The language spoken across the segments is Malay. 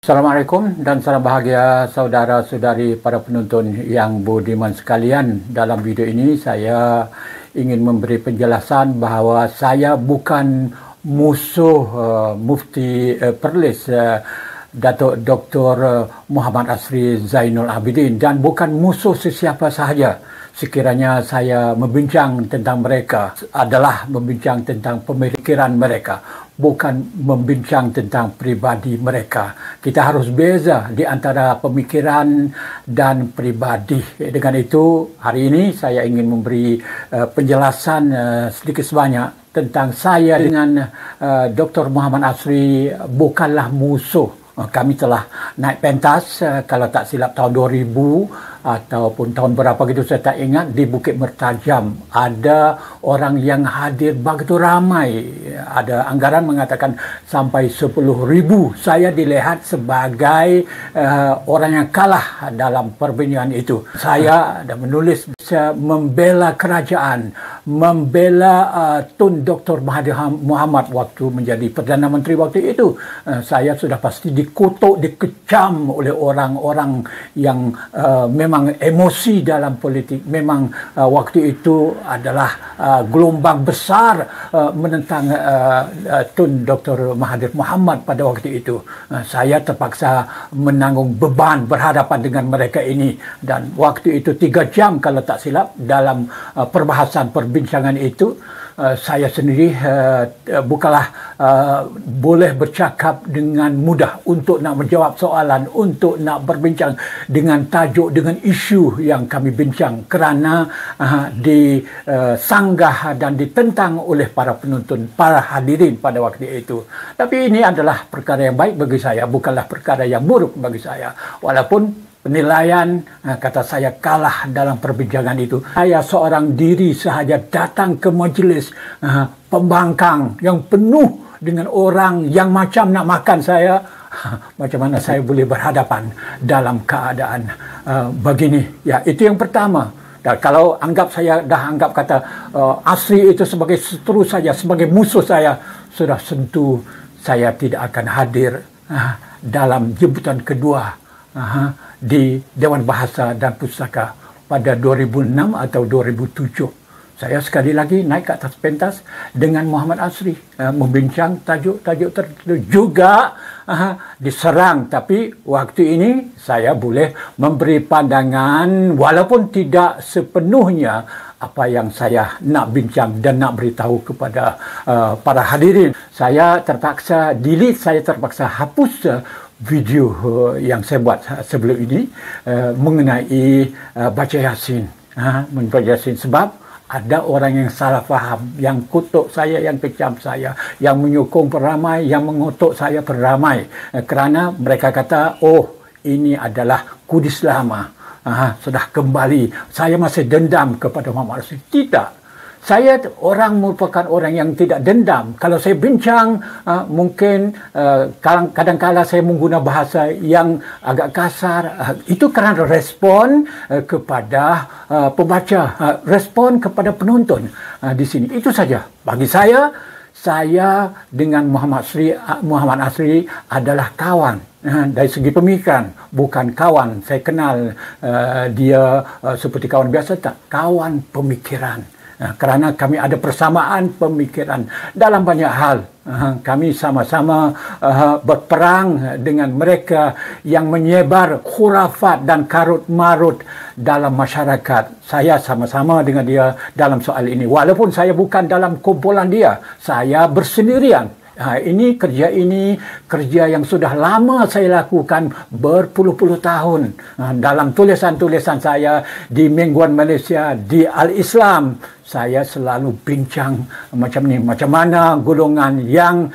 Assalamualaikum dan salam bahagia saudara-saudari para penonton yang budiman sekalian. Dalam video ini saya ingin memberi penjelasan bahawa saya bukan musuh Mufti Perlis Datuk Dr. Muhammad Asri Zainul Abidin dan bukan musuh sesiapa sahaja. Sekiranya saya membincang tentang mereka adalah membincang tentang pemikiran mereka, bukan membincang tentang pribadi mereka. Kita harus beza di antara pemikiran dan pribadi. Dengan itu, hari ini saya ingin memberi penjelasan sedikit sebanyak tentang saya dengan Dr. Muhammad Asri bukanlah musuh. Kami telah naik pentas, kalau tak silap tahun 2000 ataupun tahun berapa gitu saya tak ingat, di Bukit Mertajam. Ada orang yang hadir begitu ramai. Ada anggaran mengatakan sampai 10,000. Saya dilihat sebagai orang yang kalah dalam perbincangan itu. Saya ada menulis membela kerajaan, membela Tun Dr. Mahathir Mohamad waktu menjadi Perdana Menteri waktu itu. Saya sudah pasti dikutuk, dikecam oleh orang-orang yang memang emosi dalam politik. Memang waktu itu adalah gelombang besar menentang Tun Dr. Mahathir Mohamad pada waktu itu. Saya terpaksa menanggung beban berhadapan dengan mereka ini. Dan waktu itu 3 jam kalau tak silap dalam perbahasan perbincangan itu. Saya sendiri bukanlah boleh bercakap dengan mudah untuk nak menjawab soalan, untuk nak berbincang dengan tajuk, dengan isu yang kami bincang kerana disanggah dan ditentang oleh para penonton, para hadirin pada waktu itu. Tapi ini adalah perkara yang baik bagi saya, bukanlah perkara yang buruk bagi saya. Walaupun penilaian kata saya kalah dalam perbincangan itu. Saya seorang diri sahaja datang ke majlis pembangkang yang penuh dengan orang yang macam nak makan saya. Macam mana saya boleh berhadapan dalam keadaan begini? Ya, itu yang pertama. Dan kalau saya dah anggap kata Asri itu sebagai seteru saja, sebagai musuh saya, sudah tentu saya tidak akan hadir dalam jemputan kedua di Dewan Bahasa dan Pustaka pada 2006 atau 2007. Saya sekali lagi naik ke atas pentas dengan Muhammad Asri, membincang tajuk-tajuk tertentu, juga diserang. Tapi waktu ini saya boleh memberi pandangan walaupun tidak sepenuhnya apa yang saya nak bincang dan nak beritahu kepada para hadirin. Saya terpaksa delete, saya terpaksa hapus video yang saya buat sebelum ini mengenai baca Yasin. Baca Yasin sebab ada orang yang salah faham, yang kutuk saya, yang kecam saya, yang menyokong peramai, yang mengutuk saya peramai. Kerana mereka kata, oh ini adalah kudis lama. Sudah kembali. Saya masih dendam kepada Muhammad Asri. Tidak. Saya merupakan orang yang tidak dendam. Kalau saya bincang, mungkin kadang-kadang saya menggunakan bahasa yang agak kasar. Itu kerana respon kepada pembaca, respon kepada penonton di sini. Itu saja. Bagi saya dengan Muhammad Asri adalah kawan. Dari segi pemikiran, bukan kawan. Saya kenal dia seperti kawan biasa, tak. Kawan pemikiran. Kerana kami ada persamaan pemikiran dalam banyak hal. Kami sama-sama berperang dengan mereka yang menyebar khurafat dan karut-marut dalam masyarakat. Saya sama-sama dengan dia dalam soal ini. Walaupun saya bukan dalam kumpulan dia, saya bersendirian. Ini kerja yang sudah lama saya lakukan berpuluh-puluh tahun. Dalam tulisan-tulisan saya di Mingguan Malaysia, di Al-Islam, saya selalu bincang macam ni, macam mana golongan yang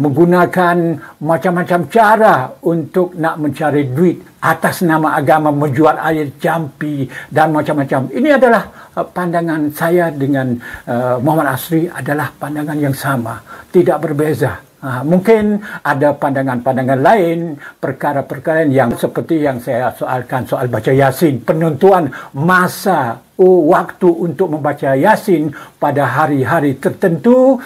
menggunakan macam-macam cara untuk nak mencari duit atas nama agama, menjual air jampi dan macam-macam. Ini adalah pandangan saya dengan Muhammad Asri adalah pandangan yang sama, tidak berbeza. Mungkin ada pandangan-pandangan lain, perkara-perkara yang seperti yang saya soalkan, soal baca Yasin, penentuan masa waktu untuk membaca Yasin pada hari-hari tertentu,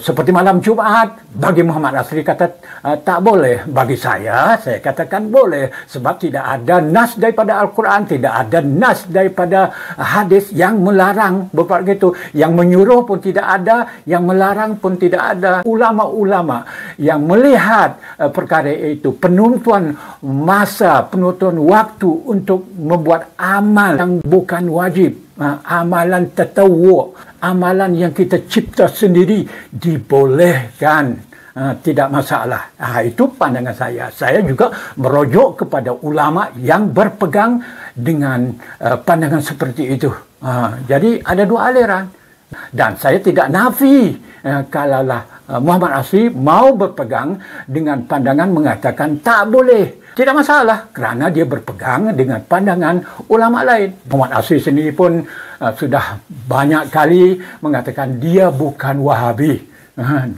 seperti malam Jumaat, bagi Muhammad Asri kata tak boleh. Bagi saya katakan boleh, sebab tidak ada nas daripada Al-Quran, tidak ada nas daripada hadis yang melarang beberapa itu. Yang menyuruh pun tidak ada, yang melarang pun tidak ada. Ulama-ulama yang melihat perkara itu, penentuan masa, penentuan waktu untuk membuat amal yang bukan wajib, amalan tatawwu', amalan yang kita cipta sendiri, dibolehkan. Tidak masalah. Itu pandangan saya. Saya juga merujuk kepada ulama yang berpegang dengan pandangan seperti itu. Jadi ada dua aliran. Dan saya tidak nafi kalaulah Muhammad Asri mau berpegang dengan pandangan mengatakan tak boleh. Tidak masalah, kerana dia berpegang dengan pandangan ulama lain. Muhammad Asri sendiri pun sudah banyak kali mengatakan dia bukan Wahabi.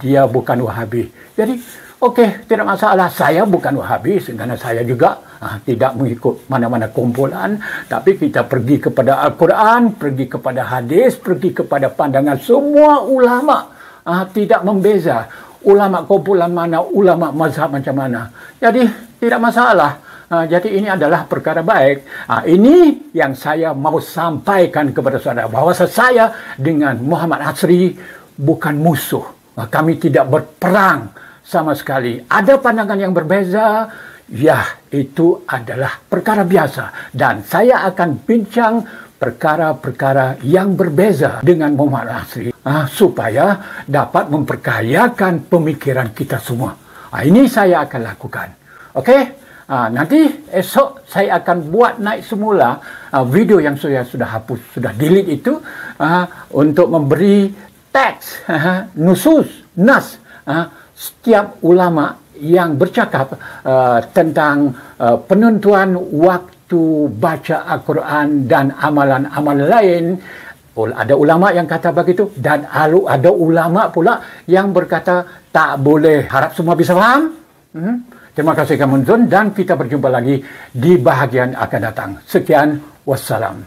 Dia bukan Wahabi. Jadi, okey, tidak masalah. Saya bukan Wahabi, kerana saya juga tidak mengikut mana-mana kumpulan. Tapi kita pergi kepada Al-Quran, pergi kepada hadis, pergi kepada pandangan semua ulama. Tidak membeza ulama kumpulan mana, ulama mazhab macam mana. Jadi, tidak masalah. Jadi ini adalah perkara baik. Ini yang saya mau sampaikan kepada saudara, bahawa saya dengan Muhammad Asri bukan musuh. Kami tidak berperang sama sekali. Ada pandangan yang berbeza, ya itu adalah perkara biasa. Dan saya akan bincang perkara-perkara yang berbeza dengan Muhammad Asri, supaya dapat memperkayakan pemikiran kita semua. Ini saya akan lakukan. Okey? Nanti esok saya akan buat naik semula video yang saya sudah hapus, sudah delete itu, untuk memberi teks, nas, setiap ulama yang bercakap tentang penentuan waktu baca Al-Quran dan amalan-amalan lain. Ada ulama yang kata begitu, dan ada ulama pula yang berkata tak boleh. Harap semua bisa faham. Terima kasih kamu, dan kita berjumpa lagi di bahagian akan datang. Sekian, wassalam.